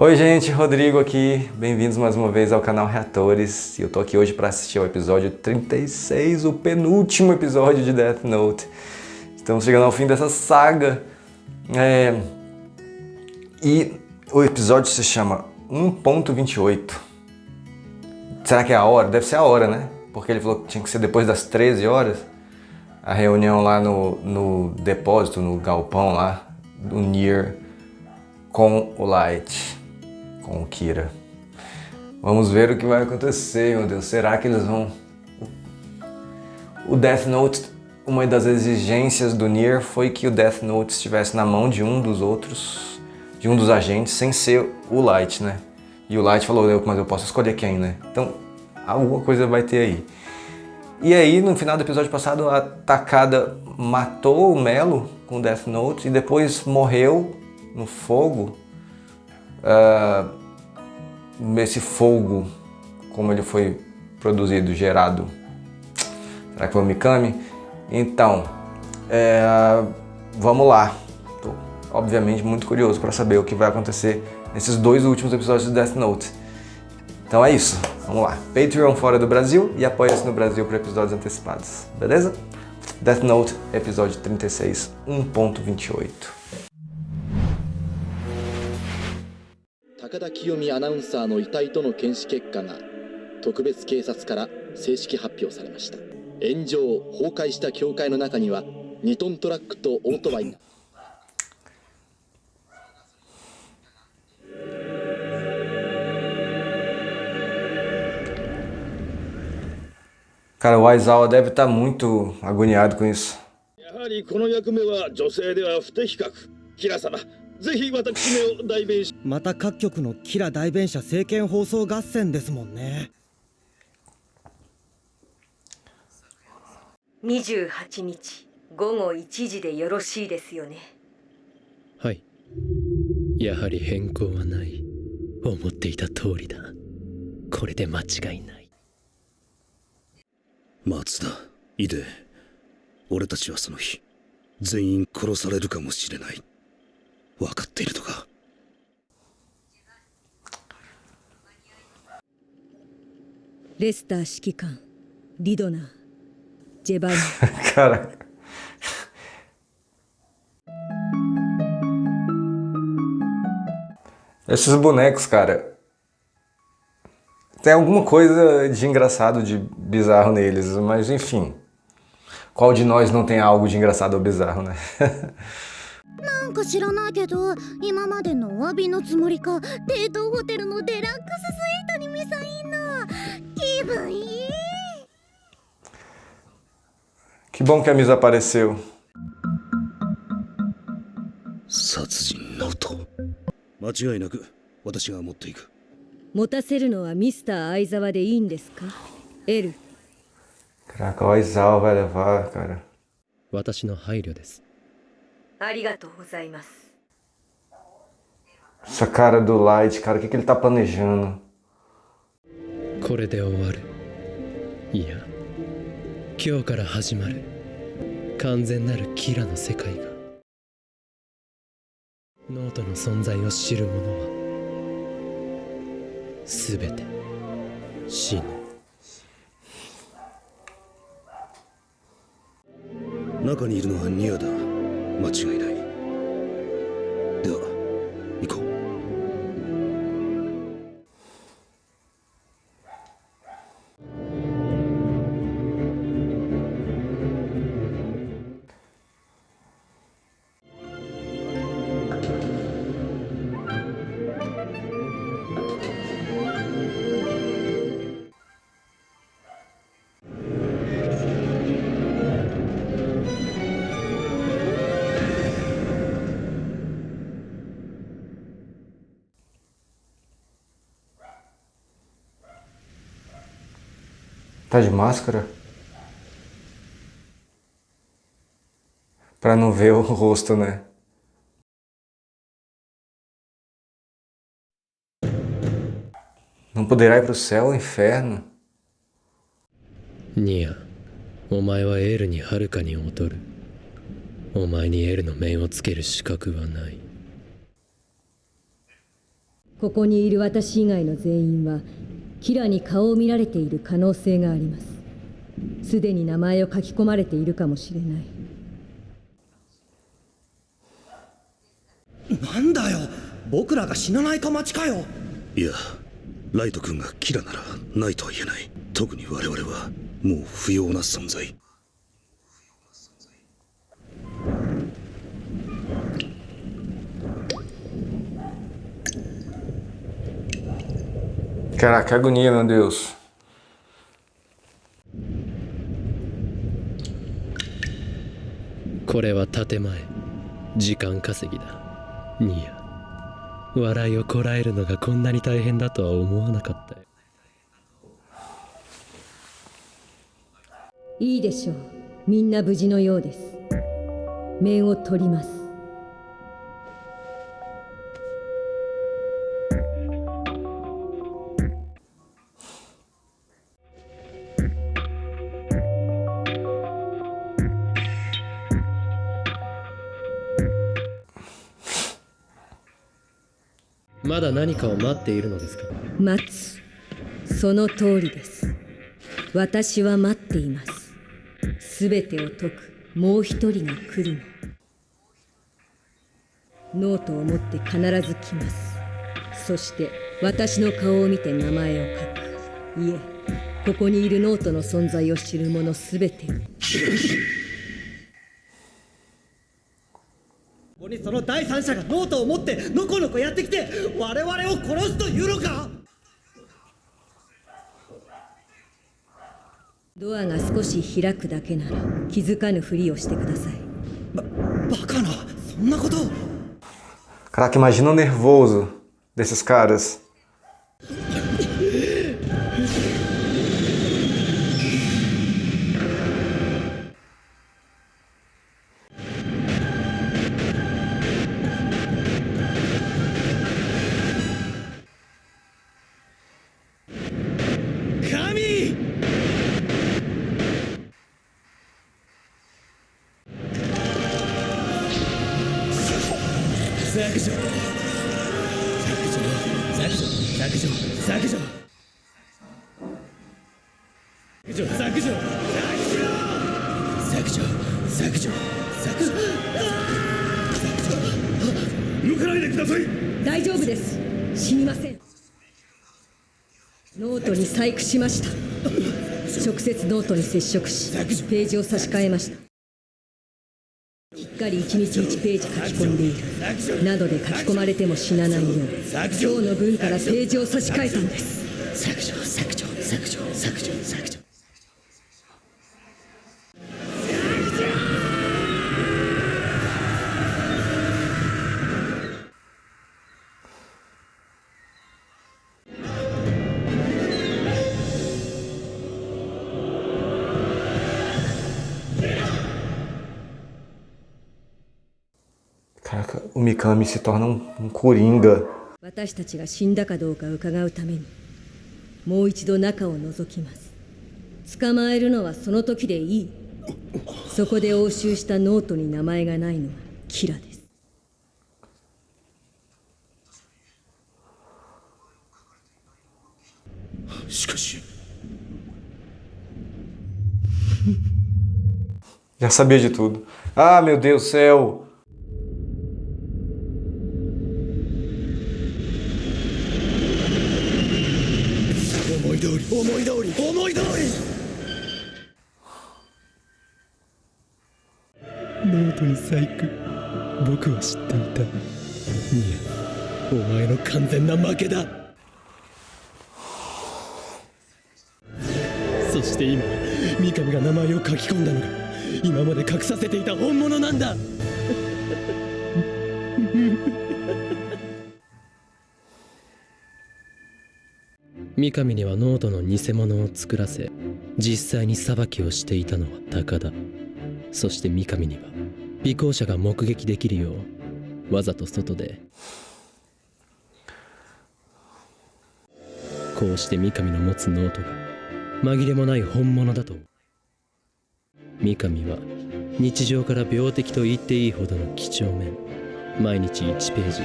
Oi gente, Rodrigo aqui, bem-vindos mais uma vez ao canal Reatores. E eu tô aqui hoje para assistir ao episódio 36, o penúltimo episódio de Death Note. Estamos chegando ao fim dessa saga. E o episódio se chama 1.28. Será que é a hora? Deve ser a hora, né? Porque ele falou que tinha que ser depois das 13 horas. A reunião lá no depósito, no galpão lá, do Nier, com o Light. Com o Kira. Vamos ver o que vai acontecer, meu Deus. Será que eles vão... O Death Note, uma das exigências do Nier foi que o Death Note estivesse na mão de um dos outros, de um dos agentes, sem ser o Light, né? E o Light falou, mas eu posso escolher quem, né? Então, alguma coisa vai ter aí. E aí, no final do episódio passado, a Takada matou o Melo com o Death Note e depois morreu no fogo. Esse fogo, como ele foi produzido, gerado, será que foi o Mikami? Então, vamos lá. Tô, obviamente, muito curioso para saber o que vai acontecer nesses dois últimos episódios de Death Note. Então é isso, vamos lá. Patreon fora do Brasil e apoia-se no Brasil para episódios antecipados, beleza? Death Note, episódio 36, 1.28. 高田清美アナウンサーの遺体との検視結果が特別警察から正式発表されました。炎上崩壊した教会の中には2トントラックとオートバイが。 Cara, o Aizawa deve estar muito agoniado com isso. やはりこの役目は女性では不適格。キラ様、ぜひ私めを代弁し。また各局のキラ代弁者政見放送合戦ですもんね。28日午後1時でよろしいですよね。はい。やはり変更はない。思っていた通りだ。これで間違いない。松田、井出、俺たちはその日全員殺されるかもしれない。分かっているのか。レスター指揮官、リドナー、ジェバニ Caraca. Esses bonecos, cara, tem alguma coisa de engraçado, de bizarro neles, mas enfim. Qual de nós não tem algo de engraçado ou bizarro, né? なんか知らないけど、今までのお詫びのつもりか、帝東ホテルのデラックススイートにミサインの気分いい。 Que bom que a Misa apareceu. 殺人ノート。間違いなく私が持っていく。持たせるのはミスター相沢でいいんですか？エル。 Caraca, o Aizawa vai levar, cara. 私の配慮です。ありがとうございます。 Essa cara do Light, cara, o que ele tá planejando? これで終わる。いや、今日から始まる完全なるキラの世界が。ノートの存在を知る者はすべて死ぬ。中にいるのはニアだ。間違いない。では行こう。 Tá de máscara? Pra não ver o rosto, né? Não poderá ir pro céu ou inferno? ニア、お前はエルにはるかに劣る。お前にエルの面をつける資格はない。ここにいる私以外の全員はキラに顔を見られている可能性があります。すでに名前を書き込まれているかもしれない。なんだよ、僕らが死なないか待ちかよ。いや、ライト君がキラならないとは言えない。特に我々はもう不要な存在。Caraca, que agonia, meu Deus. これは建前、時間稼ぎだ。ニア、笑いをこらえるのがこんなに大変だとは思わなかったよ。いいでしょう。みんな無事のようです。面を取ります。まだ何かを待っているのですか？待つ。その通りです。私は待っています。すべてを解くもう一人が来るの。ノートを持って必ず来ます。そして私の顔を見て名前を書く。いえ、ここにいるノートの存在を知る者すべてを。ここにその第三者がノートを持ってのこのこやってきて我々を殺すというのか。ドアが少し開くだけなら気づかぬふりをしてください。バカな、そんなこと。 Caraca, imagina o nervoso desses caras.大丈夫です。死にません。ノートに細工しました。直接ノートに接触しページを差し替えました。しっかり1日1ページ書き込んでいるなどで書き込まれても死なないよう今日の分からページを差し替えたんです。削除削除削除削除削除。Caraca, o Mikami se torna coringa. 私たちが死んだかどうか伺うためにもう一度中を覗きます。捕まえるのはその時でいい。そこで押収したノートに名前がないのはキラです。しかし Já sabia de tudo. Ah, meu Deus do céu! 思い通り思い通り思い通り。ノートに細工、僕は知っていた。いや、お前の完全な負けだ。そして今、三上が名前を書き込んだのが今まで隠させていた本物なんだ。三上にはノートの偽物を作らせ実際に裁きをしていたのは鷹だ。そして三上には尾行者が目撃できるようわざと外でこうして三上の持つノートが紛れもない本物だと。三上は日常から病的と言っていいほどの几帳面毎日1ページ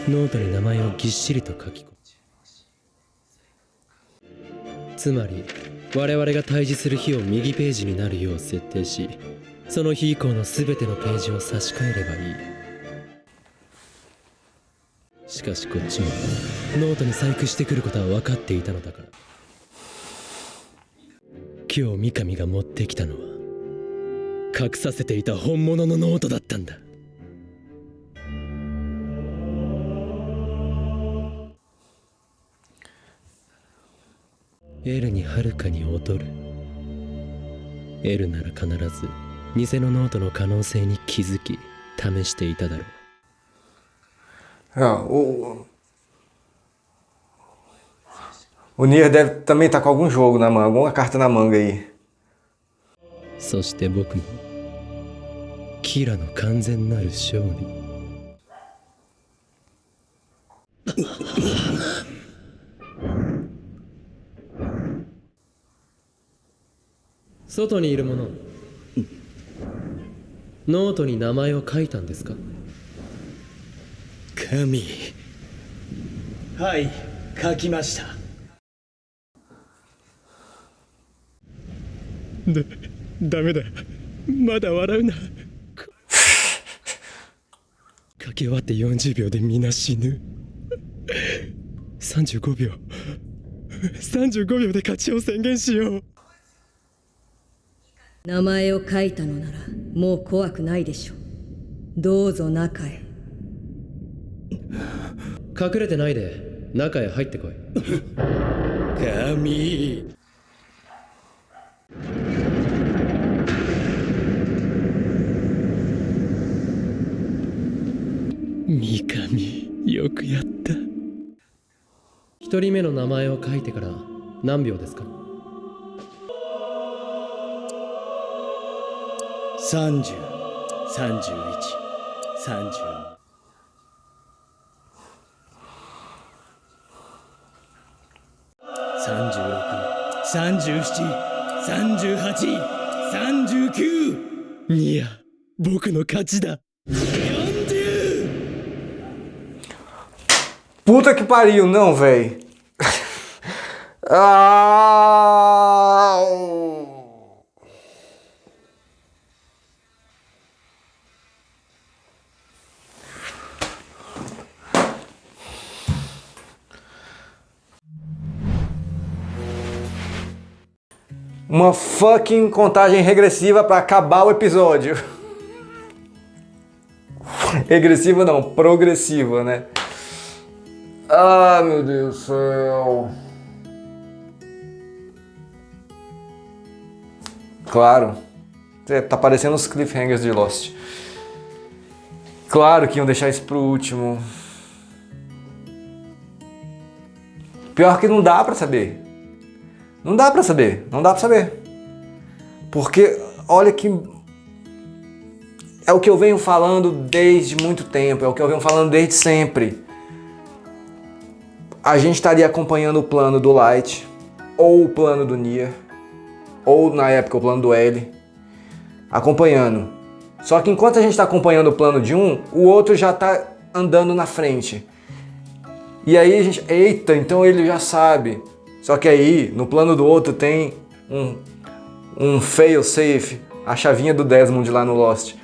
ノートに名前をぎっしりと書き込む。つまり我々が対峙する日を右ページになるよう設定し、その日以降の全てのページを差し替えればいい。しかしこっちもノートに細工してくることは分かっていたのだから、今日三上が持ってきたのは隠させていた本物のノートだったんだ。エルにはるかに劣る。エルなら必ず偽のノートの可能性に気づき試していただろう。O Nier deve também estar com algum jogo na manga, alguma carta na manga aí. そして僕もキラの完全なる勝利。外にいる者、ノートに名前を書いたんですか？神。はい、書きました。ダメだ。まだ笑うな。書き終わって40秒でみんな死ぬ。35秒で勝ちを宣言しよう。名前を書いたのならもう怖くないでしょう。どうぞ中へ。隠れてないで中へ入ってこい。神。三上、よくやった。一人目の名前を書いてから何秒ですか？30、31、32。36、37、38、39。ニア、僕の勝ちだ。Puta que pariu, não, véi. Uma fucking contagem regressiva pra acabar o episódio. Regressiva não, progressiva, né? Ah, meu Deus do céu. Claro. Tá parecendo os cliffhangers de Lost. Claro que iam deixar isso pro último. Pior que não dá pra saber. Não dá pra saber. Não dá pra saber. Porque, olha que... É o que eu venho falando desde muito tempo. É o que eu venho falando desde sempre. A gente estaria acompanhando o plano do Light, ou o plano do Nier, ou na época o plano do L, acompanhando. Só que enquanto a gente está acompanhando o plano de um, o outro já está andando na frente. E aí a gente, eita, então ele já sabe. Só que aí, no plano do outro tem um fail safe, a chavinha do Desmond lá no Lost.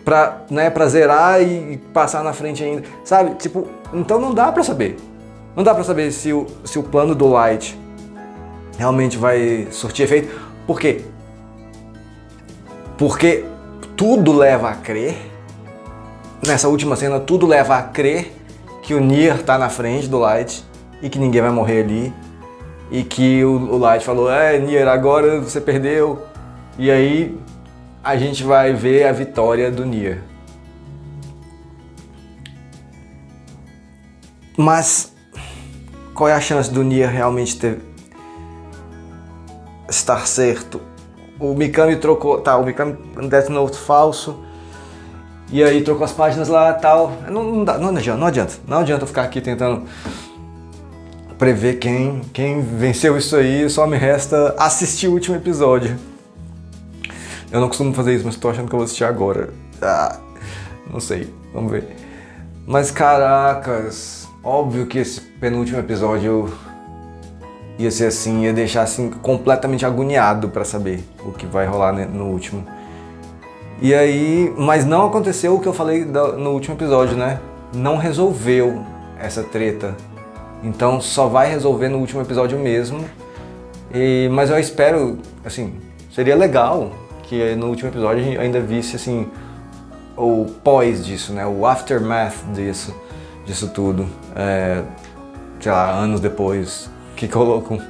Pra zerar e passar na frente ainda, sabe? Tipo, então não dá pra saber. Não dá pra saber se o plano do Light realmente vai surtir efeito. Por quê? Porque tudo leva a crer, nessa última cena, tudo leva a crer que o Nier tá na frente do Light e que ninguém vai morrer ali. E que o Light falou, Nier, agora você perdeu. E aí a gente vai ver a vitória do Nier. Mas qual é a chance do Nier realmente estar certo? O Mikami trocou, o Mikami Death Note falso, e aí trocou as páginas lá e tal. Não adianta ficar aqui tentando prever quem venceu isso aí, só me resta assistir o último episódio. Eu não costumo fazer isso, mas tô achando que eu vou assistir agora. Não sei, vamos ver. Mas caracas, óbvio que esse penúltimo episódio ia ser assim, ia deixar assim completamente agoniado pra saber o que vai rolar no último. E aí, mas não aconteceu o que eu falei no último episódio, né? Não resolveu essa treta. Então só vai resolver no último episódio mesmo. Mas eu espero, assim, seria legal que no último episódio a gente ainda visse assim o pós disso, né? O aftermath disso tudo. Sei lá, anos depois, que colocam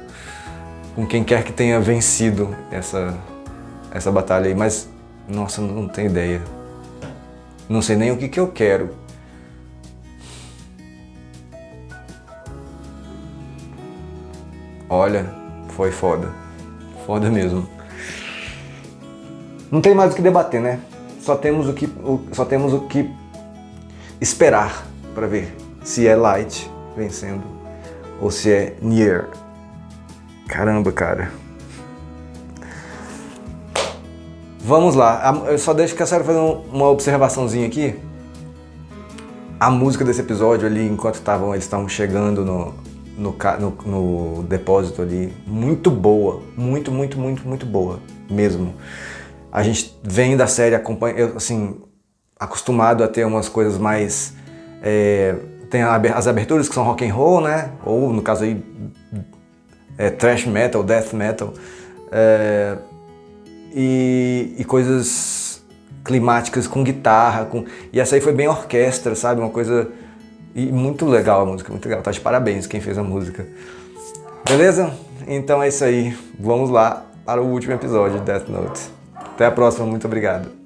com quem quer que tenha vencido essa batalha aí. Mas, nossa, não tenho ideia. Não sei nem o que eu quero. Olha, foi foda. Foda mesmo. Não tem mais o que debater, né? Só temos o que esperar para ver se é Light vencendo ou se é Nier. Caramba, cara. Vamos lá. Eu só deixo que eu quero fazer uma observaçãozinha aqui. A música desse episódio ali, enquanto eles estavam chegando no depósito ali, muito boa. Muito boa mesmo. A gente vem da série, acostumado a ter umas coisas mais... tem as aberturas que são rock and roll, né? Ou, no caso aí, thrash metal, death metal. E coisas climáticas com guitarra. E essa aí foi bem orquestra, sabe? Uma coisa... E muito legal a música, muito legal. Tá de parabéns quem fez a música. Beleza? Então é isso aí. Vamos lá para o último episódio de Death Note. Até a próxima, muito obrigado.